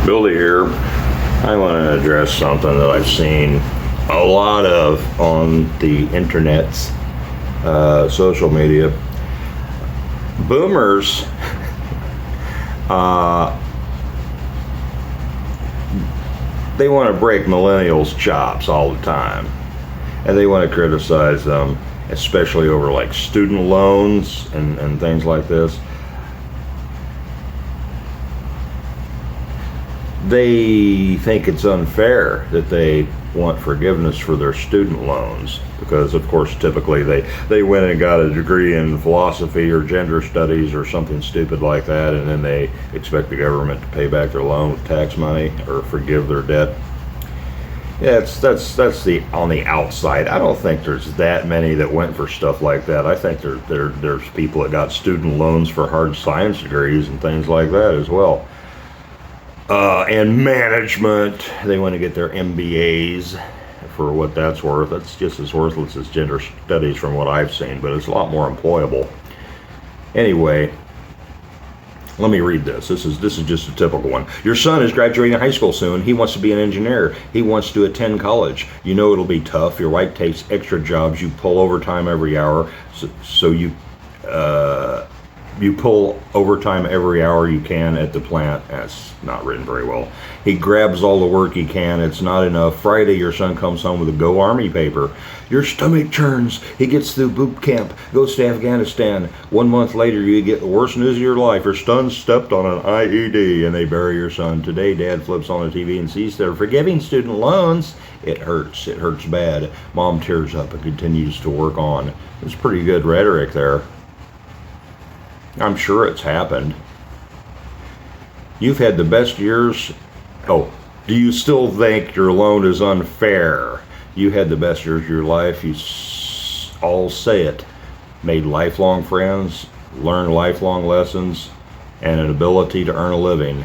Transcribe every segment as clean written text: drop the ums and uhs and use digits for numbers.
Billy here. I want to address something that I've seen a lot of on the internet's social media. Boomers they want to break millennials' chops all the time, and they want to criticize them, especially over like student loans and things like this. They think it's unfair that they want forgiveness for their student loans because, of course, typically they went and got a degree in philosophy or gender studies or something stupid like that, and then they expect the government to pay back their loan with tax money or forgive their debt. Yeah, that's the on the outside. I don't think there's that many that went for stuff like that. I think there's people that got student loans for hard science degrees and things like that as well. And management, they want to get their MBAs for what that's worth. That's just as worthless as gender studies from what I've seen, but it's a lot more employable. Anyway, let me read this. This is just a typical one. Your son is graduating high school soon. He wants to be an engineer. He wants to attend college. You know it'll be tough. Your wife takes extra jobs. You pull overtime every hour, so you pull overtime every hour you can at the plant. That's not written very well. He grabs all the work he can. It's not enough. Friday, your son comes home with a Go Army paper. Your stomach churns. He gets through boot camp, goes to Afghanistan. 1 month later, you get the worst news of your life. Your son stepped on an IED, and they bury your son. Today, Dad flips on the TV and sees they're forgiving student loans. It hurts. It hurts bad. Mom tears up and continues to work on. It's pretty good rhetoric there. I'm sure it's happened. You've had the best years. Oh, do you still think your loan is unfair? You had the best years of your life. You all say it. Made lifelong friends, learned lifelong lessons, and an ability to earn a living.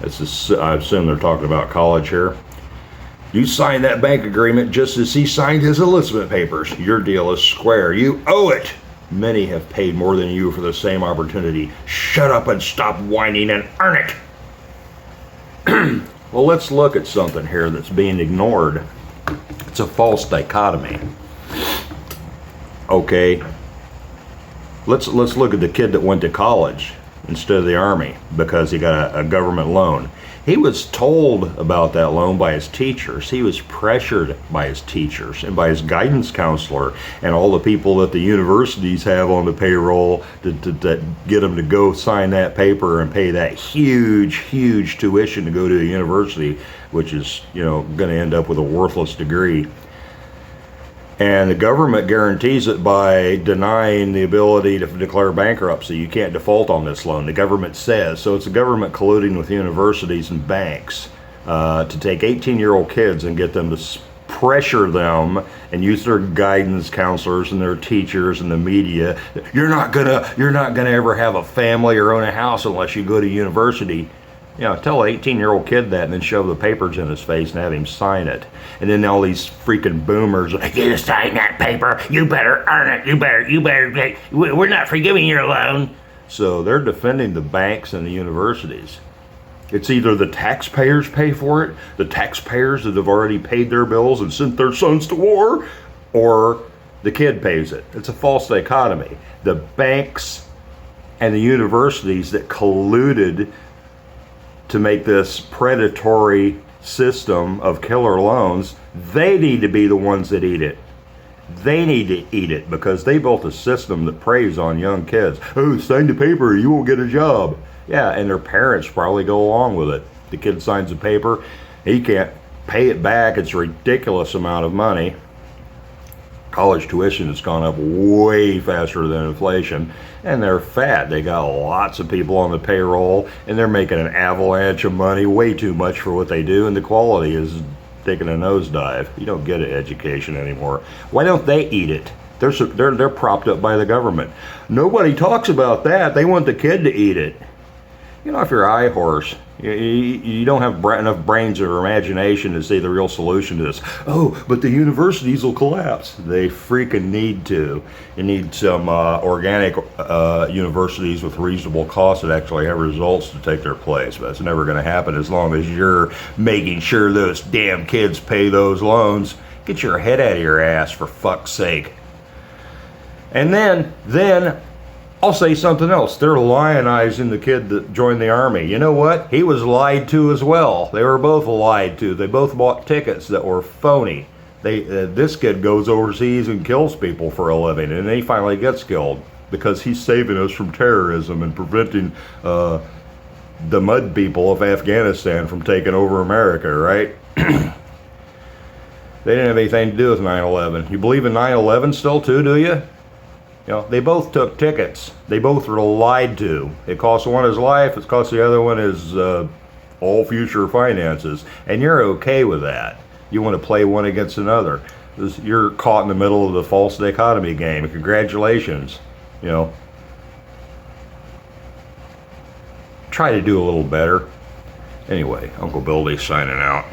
I assume they're talking about college here. You signed that bank agreement just as he signed his enlistment papers. Your deal is square. You owe it. Many have paid more than you for the same opportunity. Shut up and stop whining and earn it. Well, let's look at something here that's being ignored. It's a false dichotomy. Okay, let's look at the kid that went to college instead of the Army because he got a government loan. He was told about that loan by his teachers. He was pressured by his teachers and by his guidance counselor and all the people that the universities have on the payroll to get him to go sign that paper and pay that huge tuition to go to a university, which is, going to end up with a worthless degree. And the government guarantees it by denying the ability to declare bankruptcy. You can't default on this loan, the government says. So it's the government colluding with universities and banks to take 18-year-old kids and get them to pressure them and use their guidance counselors and their teachers and the media. You're not gonna ever have a family or own a house unless you go to university. Tell an 18-year-old kid that and then shove the papers in his face and have him sign it. And then all these freaking boomers, you sign that paper, you better earn it, you better, we're not forgiving your loan. So they're defending the banks and the universities. It's either the taxpayers pay for it, the taxpayers that have already paid their bills and sent their sons to war, or the kid pays it. It's a false dichotomy. The banks and the universities that colluded to make this predatory system of killer loans, they need to be the ones that eat it. They need to eat it because they built a system that preys on young kids. Oh, sign the paper, you won't get a job. Yeah, and their parents probably go along with it. The kid signs the paper, he can't pay it back. It's a ridiculous amount of money. College tuition has gone up way faster than inflation, and they're fat. They got lots of people on the payroll, and they're making an avalanche of money, way too much for what they do, and the quality is taking a nosedive. You don't get an education anymore. Why don't they eat it? They're propped up by the government. Nobody talks about that. They want the kid to eat it. Get off your high horse. You don't have enough brains or imagination to see the real solution to this. Oh, but the universities will collapse. They freaking need to. You need some organic universities with reasonable costs that actually have results to take their place. But it's never going to happen as long as you're making sure those damn kids pay those loans. Get your head out of your ass, for fuck's sake. And then I'll say something else. They're lionizing the kid that joined the army. You know what? He was lied to as well. They were both lied to. They both bought tickets that were phony. This kid goes overseas and kills people for a living, and he finally gets killed because he's saving us from terrorism and preventing the mud people of Afghanistan from taking over America, right? They didn't have anything to do with 9/11. You believe in 9/11 still too, do you? You know, they both took tickets. They both were lied to. It cost one his life. It cost the other one his all future finances. And you're okay with that. You want to play one against another. You're caught in the middle of the false dichotomy game. Congratulations. You know, try to do a little better. Anyway, Uncle Billy signing out.